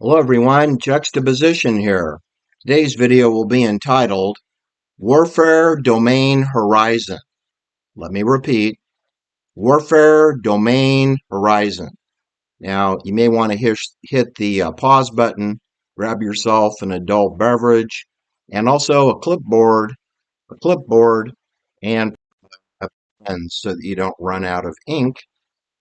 Hello everyone, Juxtaposition here. Today's video will be entitled Warfare Domain Horizon. Let me repeat, Warfare Domain Horizon. Now, you may want to hit the pause button, grab yourself an adult beverage, and also a clipboard, and a pen so that you don't run out of ink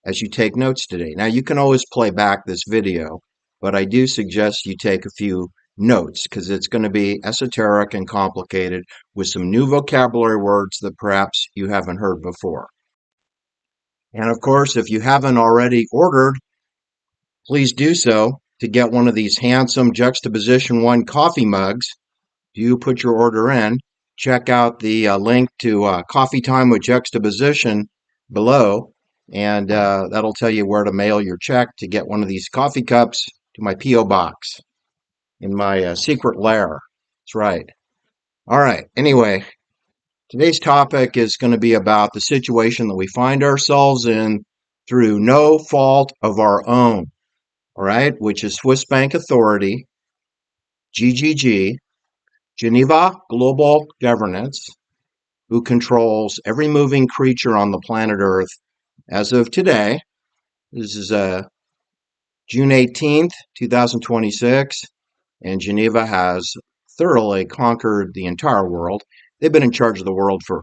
as you take notes today. Now, you can always play back this video, but I do suggest you take a few notes because it's going to be esoteric and complicated with some new vocabulary words that perhaps you haven't heard before. And of course, if you haven't already ordered, please do so to get one of these handsome Juxtaposition 1 coffee mugs. You put your order in. Check out the link to Coffee Time with Juxtaposition below, and that'll tell you where to mail your check to get one of these coffee cups to my P.O. box in my secret lair. That's right. All right. Anyway, today's topic is going to be about the situation that we find ourselves in through no fault of our own. All right, which is Swiss Bank Authority, GGG, Geneva Global Governance, who controls every moving creature on the planet Earth as of today. This is June 18th, 2026, and Geneva has thoroughly conquered the entire world. They've been in charge of the world for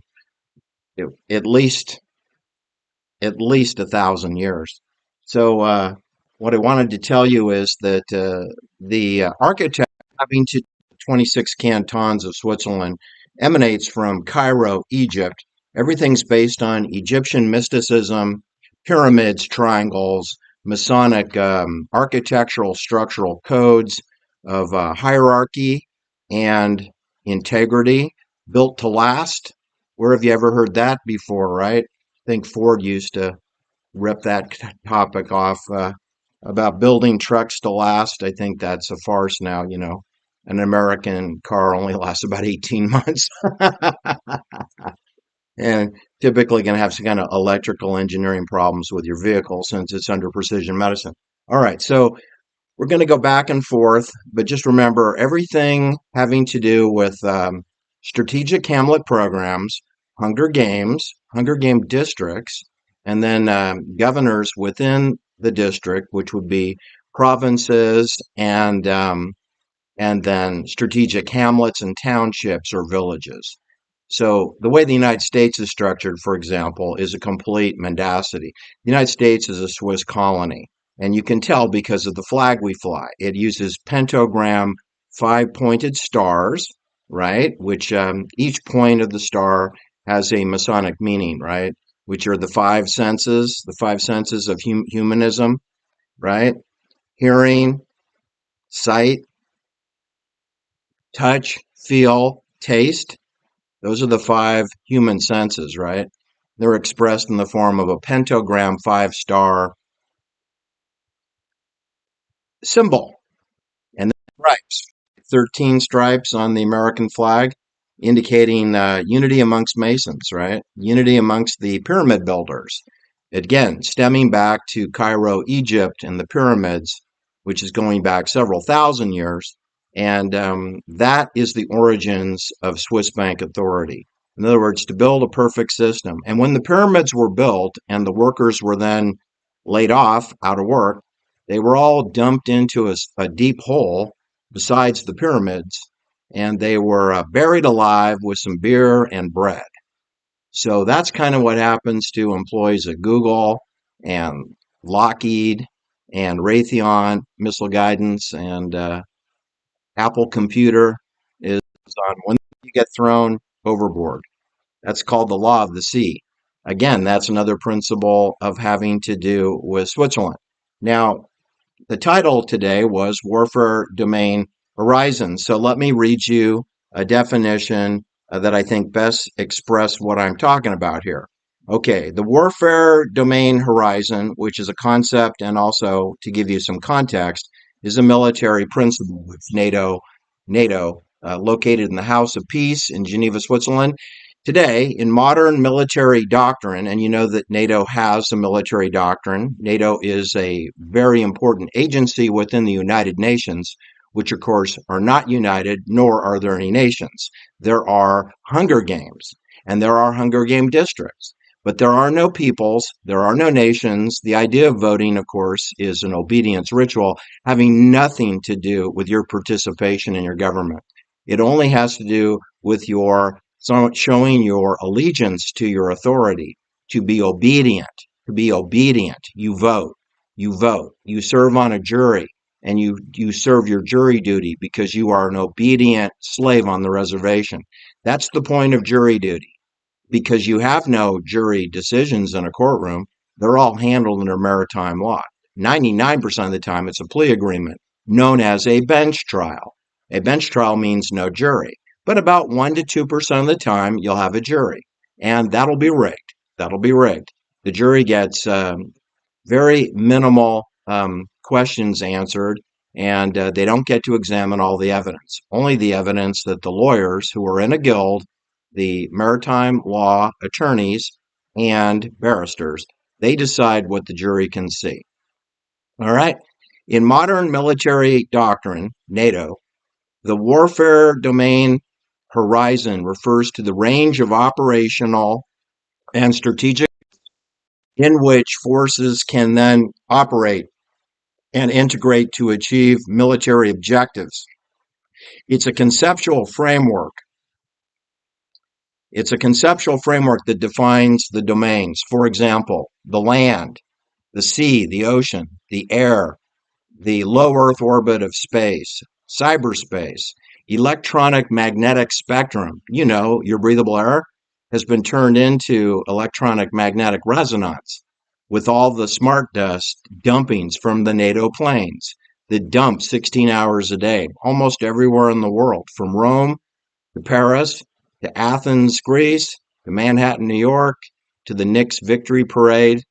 at least 1,000 years. So what I wanted to tell you is that the architect having to 26 cantons of Switzerland emanates from Cairo, Egypt. Everything's based on Egyptian mysticism, pyramids, triangles, Masonic architectural structural codes of hierarchy and integrity, built to last. Where have you ever heard that before, right? I think Ford used to rip that topic off about building trucks to last. I think that's a farce now, you know. An American car only lasts about 18 months. And typically going to have some kind of electrical engineering problems with your vehicle since it's under precision medicine. All right, so we're going to go back and forth, but just remember everything having to do with strategic Hamlet programs, Hunger Games, Hunger Game districts, and then governors within the district, which would be provinces and then strategic hamlets and townships or villages. So the way the United States is structured, for example, is a complete mendacity. The United States is a Swiss colony, and you can tell because of the flag we fly. It uses pentagram, five-pointed stars, right? Which each point of the star has a Masonic meaning, right? Which are the five senses of humanism, right? Hearing, sight, touch, feel, taste. Those are the five human senses, right? They're expressed in the form of a pentagram five-star symbol. And then stripes, 13 stripes on the American flag, indicating unity amongst Masons, right? Unity amongst the pyramid builders. Again, stemming back to Cairo, Egypt, and the pyramids, which is going back several thousand years. And that is the origins of Swiss Bank Authority. In other words, to build a perfect system. And when the pyramids were built and the workers were then laid off out of work, they were all dumped into a deep hole besides the pyramids, and they were buried alive with some beer and bread. So that's kind of what happens to employees at Google and Lockheed and Raytheon Missile Guidance and Apple Computer is on when you get thrown overboard. That's called the law of the sea. Again, that's another principle of having to do with Switzerland. Now, the title today was Warfare Domain Horizon. So let me read you a definition that I think best express what I'm talking about here. Okay, the Warfare Domain Horizon, which is a concept and also to give you some context, is a military principle which NATO located in the House of Peace in Geneva, Switzerland, Today, in modern military doctrine, and you know that NATO has a military doctrine, NATO is a very important agency within the United Nations, which of course are not united, nor are there any nations. There are Hunger Games, and there are Hunger Game districts, but there are no peoples, there are no nations. The idea of voting, of course, is an obedience ritual having nothing to do with your participation in your government. It only has to do with your showing your allegiance to your authority, to be obedient, to be obedient. You vote, you serve on a jury, and you serve your jury duty because you are an obedient slave on the reservation. That's the point of jury duty, because you have no jury decisions in a courtroom. They're all handled under maritime law. 99% of the time, it's a plea agreement known as a bench trial. A bench trial means no jury, but about 1 to 2% of the time, you'll have a jury, and that'll be rigged. That'll be rigged. The jury gets very minimal questions answered, and they don't get to examine all the evidence, only the evidence that the lawyers who are in a guild, the maritime law attorneys, and barristers, they decide what the jury can see. All right. In modern military doctrine, NATO, the warfare domain horizon refers to the range of operational and strategic in which forces can then operate and integrate to achieve military objectives. It's a conceptual framework. It's a conceptual framework that defines the domains. For example, the land, the sea, the ocean, the air, the low Earth orbit of space, cyberspace, electronic magnetic spectrum, your breathable air, has been turned into electronic magnetic resonance with all the smart dust dumpings from the NATO planes that dump 16 hours a day, almost everywhere in the world, from Rome to Paris to Athens, Greece, to Manhattan, New York, to the Knicks Victory Parade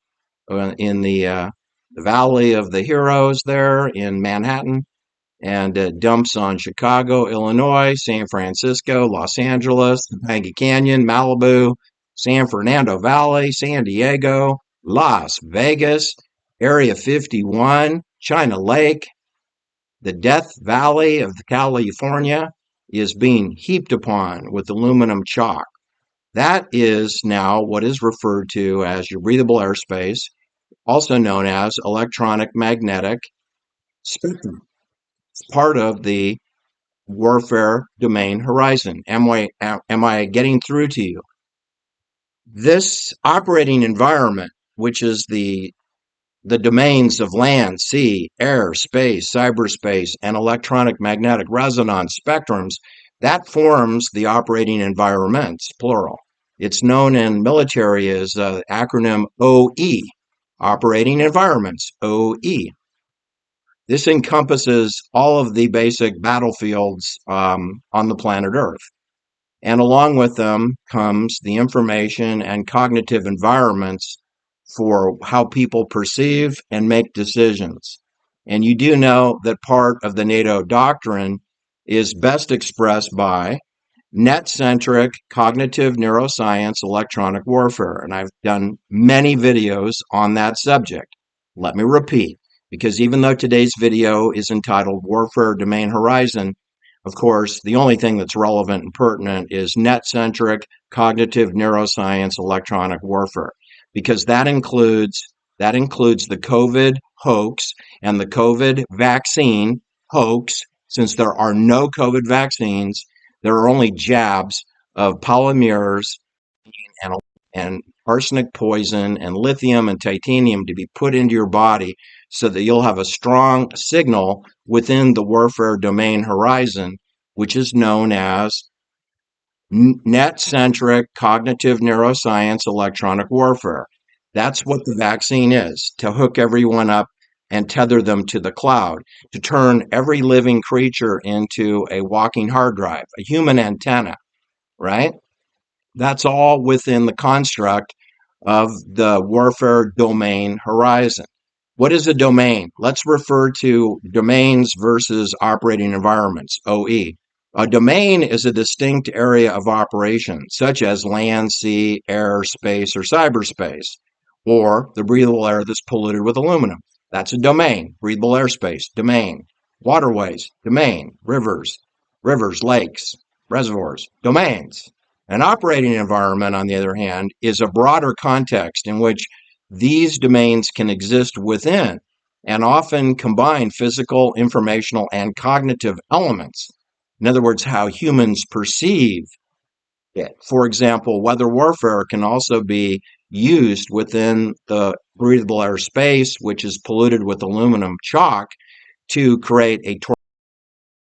in the Valley of the Heroes there in Manhattan, and dumps on Chicago, Illinois, San Francisco, Los Angeles, Topanga Canyon, Malibu, San Fernando Valley, San Diego, Las Vegas, Area 51, China Lake. The Death Valley of California is being heaped upon with aluminum chalk. That is now what is referred to as your breathable airspace, also known as electronic magnetic spectrum. It's part of the warfare domain horizon. Am I getting through to you? This operating environment, which is the domains of land, sea, air, space, cyberspace, and electronic magnetic resonance spectrums, that forms the operating environments, plural. It's known in military as the acronym OE, operating environments, OE. This encompasses all of the basic battlefields on the planet Earth. And along with them comes the information and cognitive environments for how people perceive and make decisions. And you do know that part of the NATO doctrine is best expressed by Netcentric cognitive neuroscience electronic warfare. And I've done many videos on that subject. Let me repeat, because even though today's video is entitled Warfare Domain Horizon, of course, the only thing that's relevant and pertinent is Netcentric cognitive neuroscience electronic warfare, because that includes the COVID hoax and the COVID vaccine hoax. Since there are no COVID vaccines, there are only jabs of polymers and, and arsenic poison and lithium and titanium to be put into your body so that you'll have a strong signal within the warfare domain horizon, which is known as net-centric cognitive neuroscience electronic warfare. That's what the vaccine is, to hook everyone up and tether them to the cloud, to turn every living creature into a walking hard drive, a human antenna, right? That's all within the construct of the warfare domain horizon. What is a domain? Let's refer to domains versus operating environments, OE. A domain is a distinct area of operation, such as land, sea, air, space, or cyberspace, or the breathable air that's polluted with aluminum. That's a domain. Breathable airspace, domain. Waterways, domain. Rivers, lakes, reservoirs, domains. An operating environment, on the other hand, is a broader context in which these domains can exist within and often combine physical, informational, and cognitive elements. In other words, how humans perceive it. For example, weather warfare can also be used within the breathable air space, which is polluted with aluminum chalk, to create a